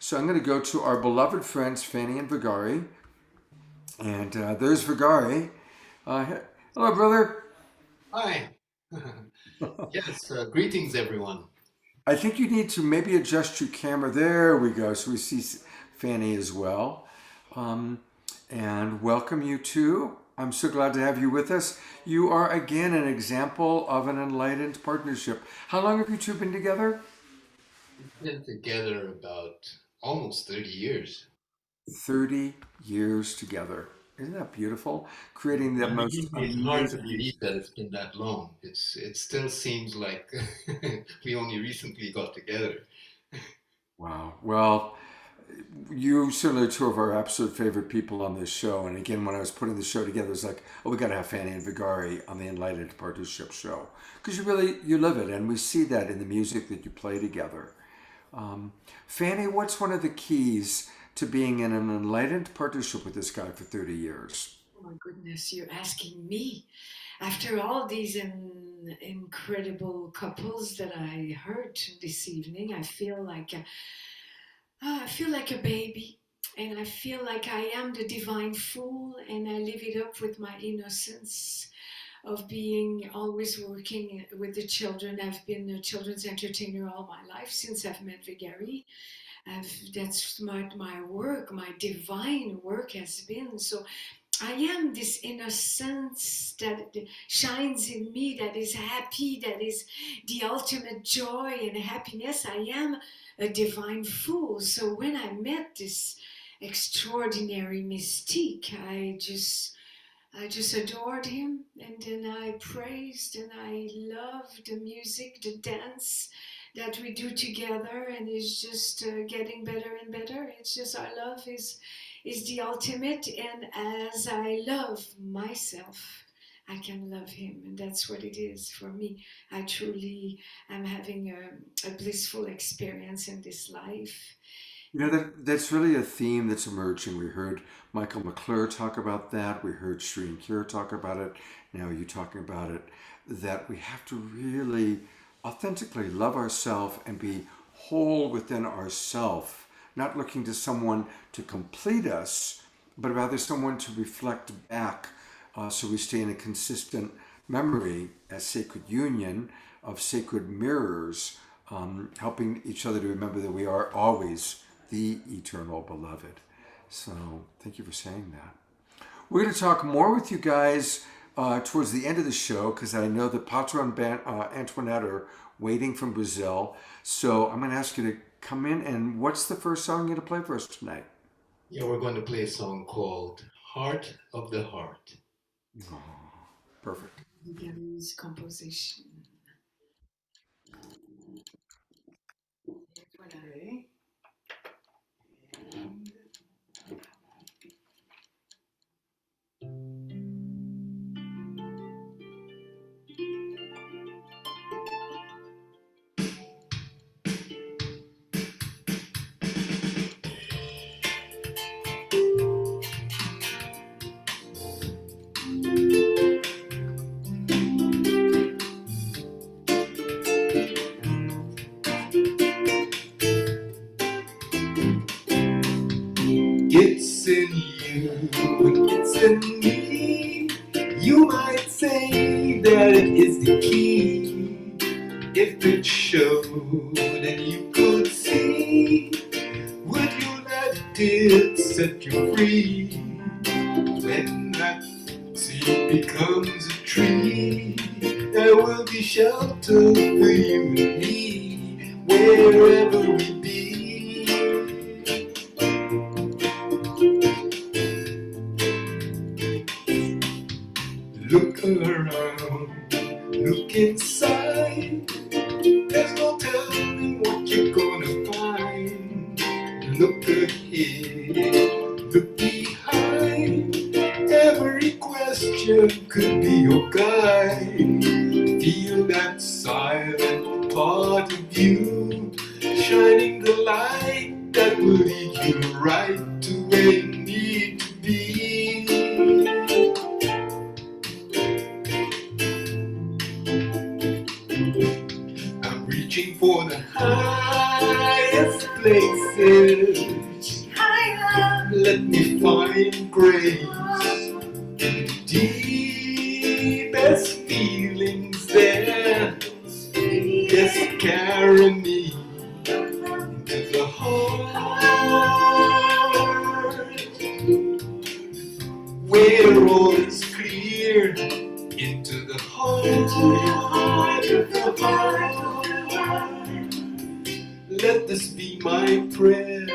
So I'm going to go to our beloved friends, Fanny and Vagary. And there's Vagary. Hello, brother. Hi. Yes, greetings, everyone. I think you need to maybe adjust your camera. There we go. So we see Fanny as well. Um, and welcome you too. I'm so glad to have you with us. You are again an example of an enlightened partnership. How long have you two been together? We've been together about almost 30 years. 30 years together. Isn't that beautiful? Creating the I most mean, it's hard to amazing. believe that it's been that long. It still seems like we only recently got together. Wow. Well, you certainly are two of our absolute favorite people on this show. And again, when I was putting the show together, it was like, oh, we got to have Fanny and Vagary on the Enlightened Partnership show because you live it, and we see that in the music that you play together. Fanny, what's one of the keys to being in an enlightened partnership with this guy for 30 years? Oh my goodness, you're asking me. After all these incredible couples that I heard this evening, I feel like a baby, and I feel like I am the divine fool, and I live it up with my innocence of being always working with the children. I've been a children's entertainer all my life since I've met Vagary. That's my work, my divine work has been. So I am this innocence that shines in me, that is happy, that is the ultimate joy and happiness. I am a divine fool. So when I met this extraordinary mystique, I just adored him, and then I praised and I loved the music, the dance that we do together, and it's just getting better and better. It's just our love is the ultimate, and as I love myself, I can love him, and that's what it is for me. I truly am having a blissful experience in this life. That's really a theme that's emerging. We heard Michael McClure talk about that. We heard Sri Kira talk about it. Now you talking about it. That we have to really authentically love ourselves and be whole within ourselves, not looking to someone to complete us, but rather someone to reflect back, so we stay in a consistent memory as sacred union of sacred mirrors, helping each other to remember that we are always the eternal beloved. So thank you for saying that. We're going to talk more with you guys towards the end of the show because I know that Patra and Antoinette are waiting from Brazil. So I'm going to ask you to come in, and what's the first song you're going to play for us tonight? Yeah, we're going to play a song called Heart of the Heart. Oh, perfect. Gary's composition. Voilà. It's in you, it's in me. You might say that it is the key. If it showed and you could see, would you let it set you free? When that seed becomes a tree, there will be shelter for you and me, wherever we be. Look around, look inside. There's no telling what you're gonna find. Look ahead, look behind. Every question could be your guide. Feel that silent part of you, shining the light that will lead you right to where you need to be. I'm reaching for the highest places. higher. Let me find grace. Deepest feelings there. Yes, carry me to the heart, where all is clear. Into the heart of the heart. Let this be my prayer.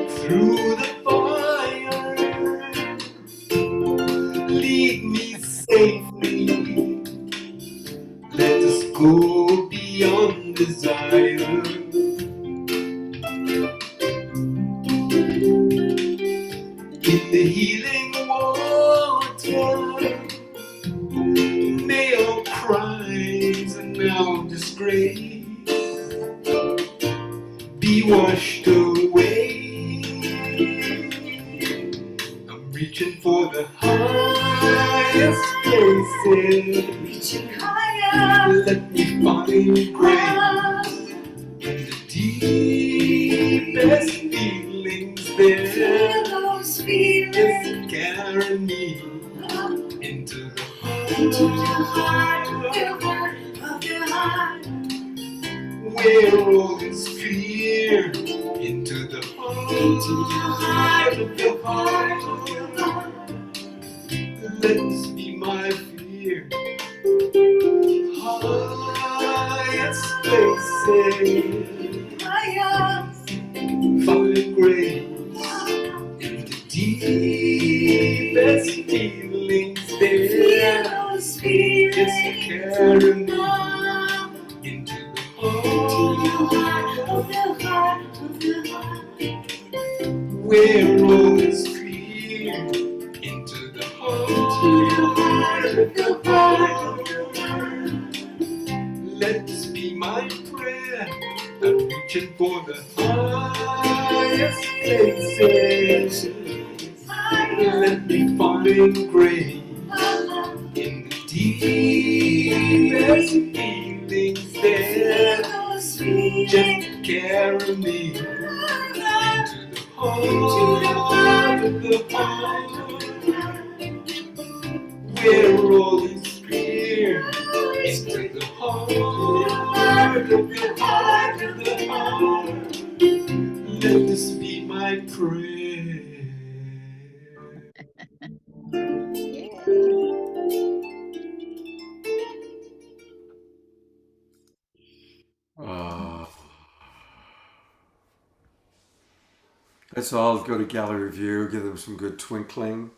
Through the fire, lead me safely. Let us go beyond desire. In the healing water, may all crimes and now disgrace be washed away. I'm reaching for the highest places. Reaching higher. Let me find grace. The deepest feelings there. Feel those feelings. Just carry me into the Into the heart, heart of the heart. where all is clear. Into the heart of the heart. Let this be my fear. Highest places, Higher. find grace. In the deepest feelings Feel there. those Just feelings. carry me into the Heart heart, of the heart of the heart. where all is clear. Into the heart of the heart. Let this be my prayer. I'm reaching for the highest places. Let me find grace in the deepest feelings there. Just carry me into the heart of the heart, where all is clear. Into the heart of the heart of the heart. Let this be my prayer. Uh, let's all go to gallery view, give them some good twinkling.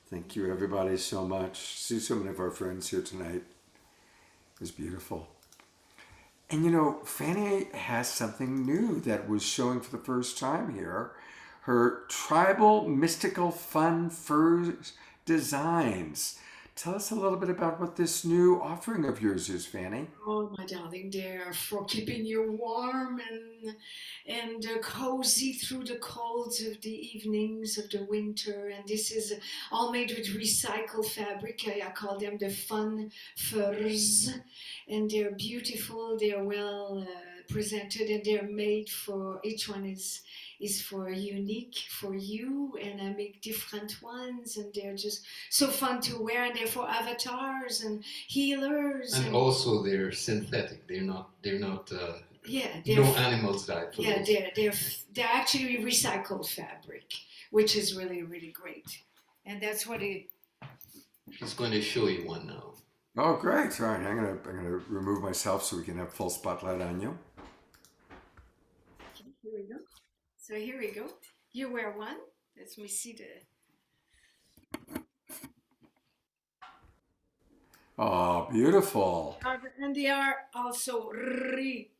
Thank you, everybody, so much. See so many of our friends here tonight. It was beautiful. And you know, Fanny has something new that was showing for the first time here. Her tribal mystical fun fur designs. Tell us a little bit about what this new offering of yours is, Fanny. Oh, my darling, they're for keeping you warm and cozy through the colds of the evenings of the winter. And this is all made with recycled fabric. I call them the fun furs, and they're beautiful. They're well presented, and they're made for each one is for unique for you. And I make different ones, and they're just so fun to wear. And they're for avatars and healers. And also they're synthetic. They're not. Yeah, No animals died for yeah, this. they're actually recycled fabric, which is really really great, and that's what it. She's going to show you one now. Oh, great! All right, I'm gonna remove myself so we can have full spotlight on you. Okay, here we go. So here we go. You wear one. Let me see the. Oh, beautiful. And they are also reversible,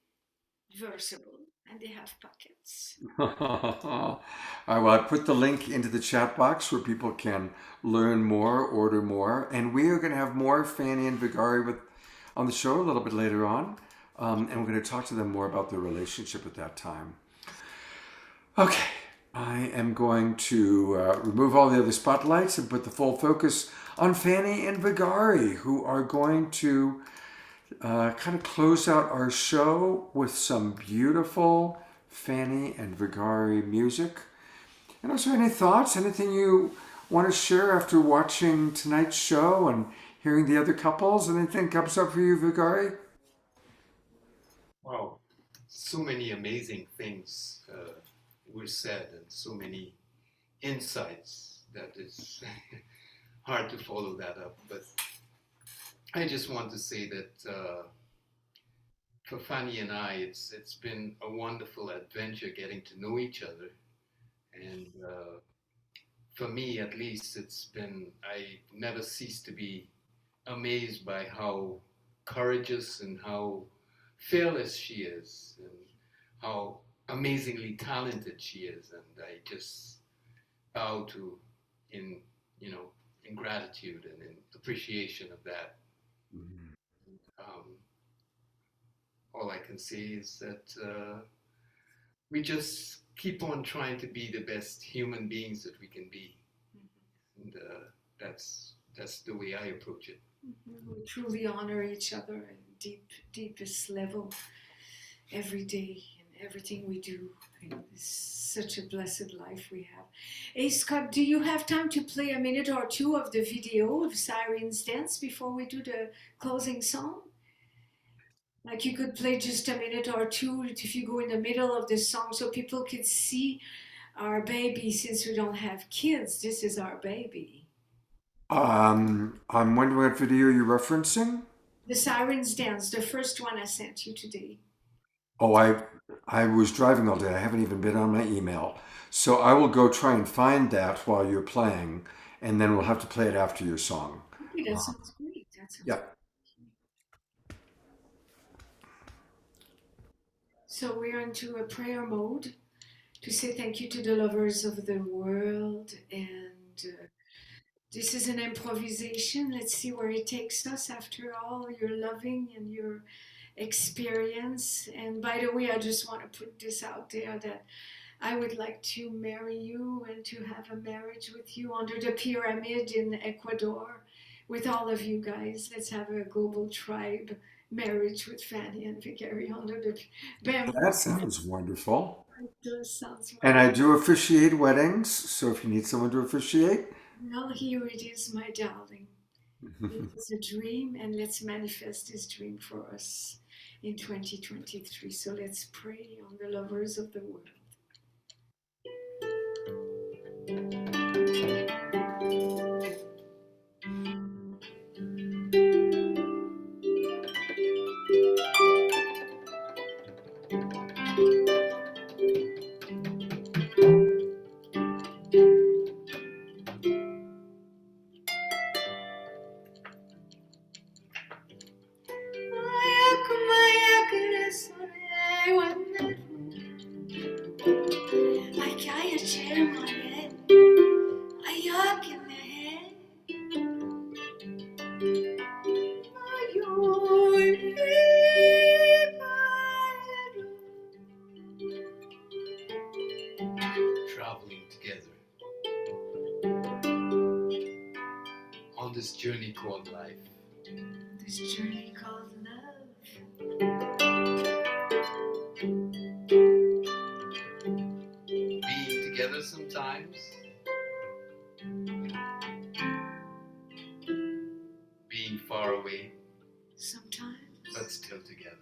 and they have pockets. All right, well, I put the link into the chat box where people can learn more, order more, and we are going to have more Fanny and Vagary with on the show a little bit later on, and we're going to talk to them more about their relationship at that time. Okay, I am going to remove all the other spotlights and put the full focus on Fanny and Vagary, who are going to kind of close out our show with some beautiful Fanny and Vagary music. And also, any thoughts, anything you want to share after watching tonight's show and hearing the other couples? Anything comes up for you, Vagary? Wow, so many amazing things were said and so many insights that it's hard to follow that up. But I just want to say that for Fanny and I, it's been a wonderful adventure getting to know each other, and for me at least, I never cease to be amazed by how courageous and how fearless she is, and how amazingly talented she is, and I just bow to in you know in gratitude and in appreciation of that. Um, all I can say is that we just keep on trying to be the best human beings that we can be, and that's the way I approach it. We truly honor each other at deepest level every day in everything we do. It's such a blessed life we have. Hey Scott, do you have time to play a minute or two of the video of Siren's Dance before we do the closing song? Like you could play just a minute or two if you go in the middle of the song so people could see our baby. Since we don't have kids, this is our baby. I'm wondering what video you're referencing. The Siren's Dance, the first one I sent you today. Oh, I was driving all day. I haven't even been on my email. So I will go try and find that while you're playing, and then we'll have to play it after your song. Okay, that sounds great. That sounds Yeah. So we're into a prayer mode to say thank you to the lovers of the world. And this is an improvisation. Let's see where it takes us after all your loving and your experience. And by the way, I just want to put this out there that I would like to marry you and to have a marriage with you under the pyramid in Ecuador with all of you guys. Let's have a global tribe marriage with Fanny and Vagary under the bamboo. That sounds wonderful. It does sounds And I wonderful. do officiate weddings, so if you need someone to officiate. Well, here it is, my darling. It is a dream, and let's manifest this dream for us in 2023. So let's pray on the lovers of the world. Traveling together on this journey called life. This journey called love. Being together sometimes, being far away, Sometimes. but still together.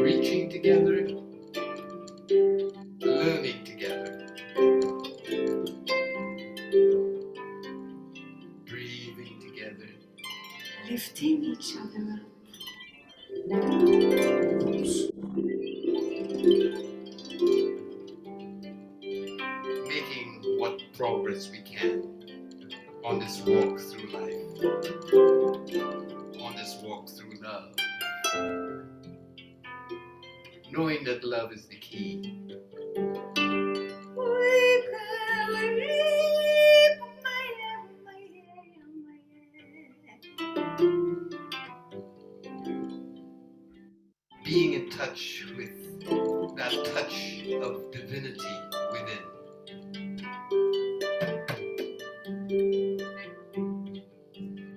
Reaching together, learning together, breathing together, Lifting each other up. making what progress we can on this this walk through life, on this walk through love, knowing that love is the key. Being in touch with that touch of divinity within.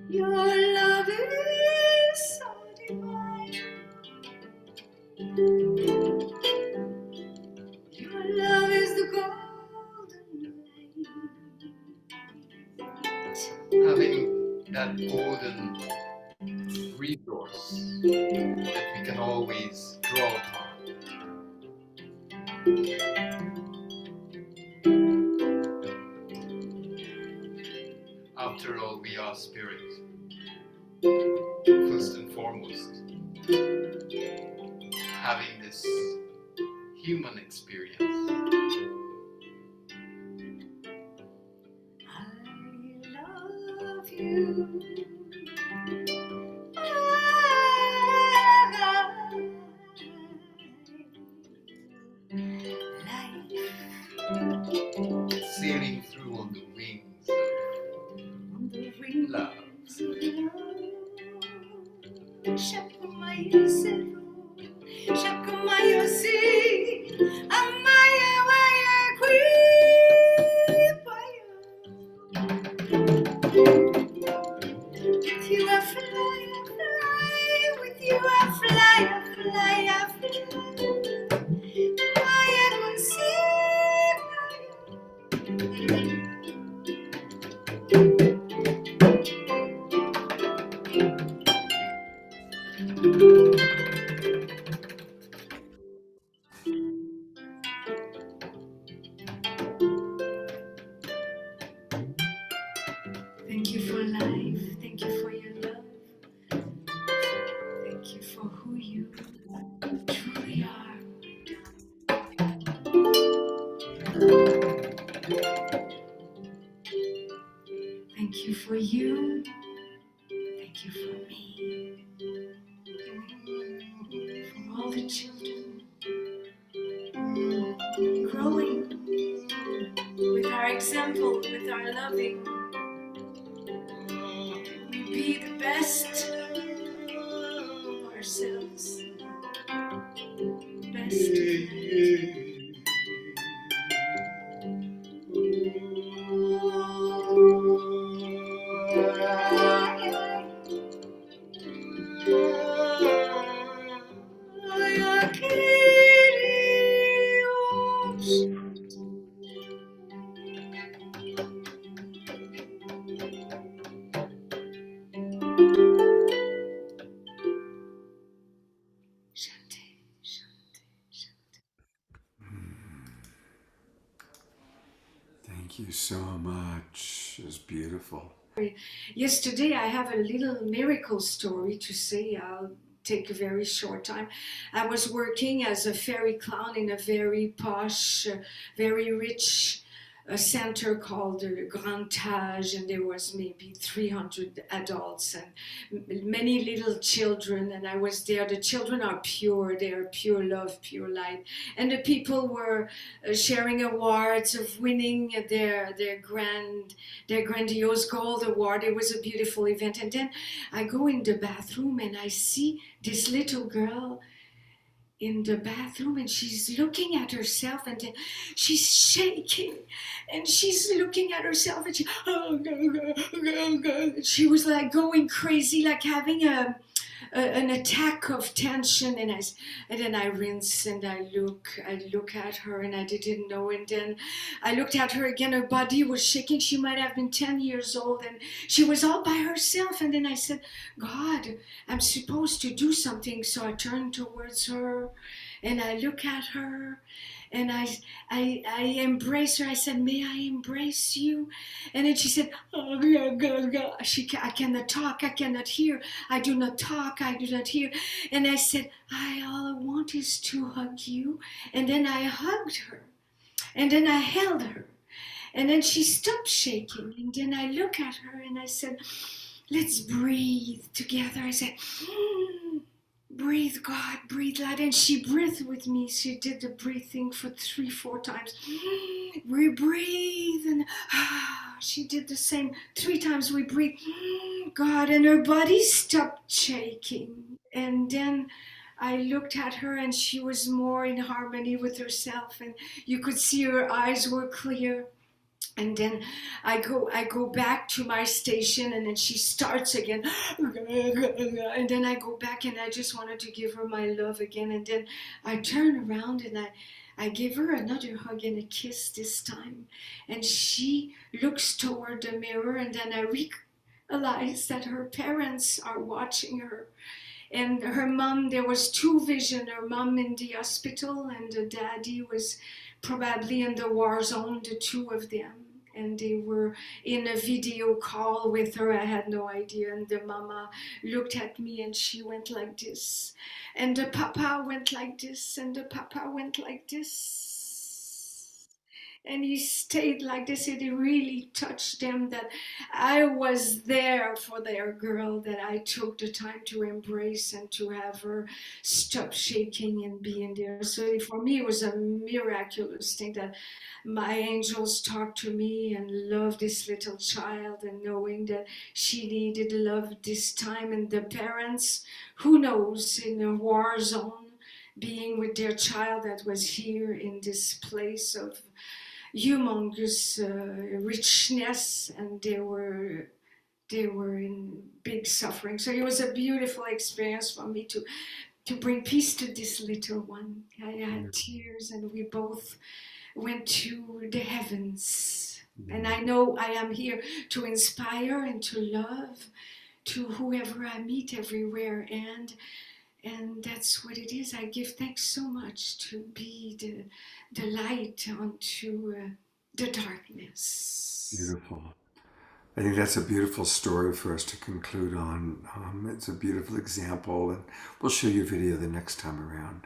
Your love is so divine. Your love is the golden light. Having that golden resource that we can always draw upon. After all, we are spirit, first and foremost. Having this human experience. I love you. Sailing through on the wings of love. With you I fly, with you I fly, I fly. Thank you for life. Thank you for your love. Thank you for who you truly are. Thank you for you. Thank you for me. For all the children growing with our example, with our loving. We be the best of ourselves. Best of Thank you so much. It was beautiful. Yesterday, I have a little miracle story to say. I'll take a very short time. I was working as a fairy clown in a very posh, very rich center called the Grand Tage, and there was maybe 300 adults and many little children, and I was there. The children are pure, they are pure love, pure light, and the people were sharing awards of winning their grandiose gold award. It was a beautiful event. And then I go in the bathroom and I see this little girl in the bathroom, and she's looking at herself, and then she's shaking, and she's looking at herself, and she was like going crazy, like having an attack of tension. And then I rinse and I look at her, and I didn't know. And then I looked at her again. Her body was shaking. She might have been 10 years old, and she was all by herself. And then I said, God, I'm supposed to do something. So I turned towards her and I look at her, and I embrace her. I said, may I embrace you? And then she said, oh, I cannot talk, I cannot hear. I do not talk, I do not hear. And I said, all I want is to hug you. And then I hugged her. And then I held her. And then she stopped shaking. And then I look at her and I said, let's breathe together. I said, breathe, God, breathe, light. And she breathed with me. She did the breathing for 3-4 times. We breathe, and she did the same 3 times. We breathe, God, and her body stopped shaking. And then I looked at her, and she was more in harmony with herself, and you could see her eyes were clear. And then I go back to my station, and then she starts again, and then I go back, and I just wanted to give her my love again. And then I turn around, and I give her another hug and a kiss this time, and she looks toward the mirror, and then I realize that her parents are watching her. And her mom, there was 2 visions, her mom in the hospital, and the daddy was probably in the war zone, the 2 of them. And they were in a video call with her. I had no idea. And the mama looked at me, and she went like this. And the papa went like this. And the papa went like this. And he stayed like this. It really touched them that I was there for their girl, that I took the time to embrace and to have her stop shaking and being there. So for me, it was a miraculous thing that my angels talked to me and loved this little child, and knowing that she needed love this time. And the parents, who knows, in a war zone, being with their child that was here in this place of humongous richness, and they were in big suffering. So it was a beautiful experience for me to bring peace to this little one. I had tears, and we both went to the heavens. And I know I am here to inspire and to love to whoever I meet everywhere. And that's what it is. I give thanks so much to be the light onto the darkness. Beautiful. I think that's a beautiful story for us to conclude on. It's a beautiful example, and we'll show you a video the next time around.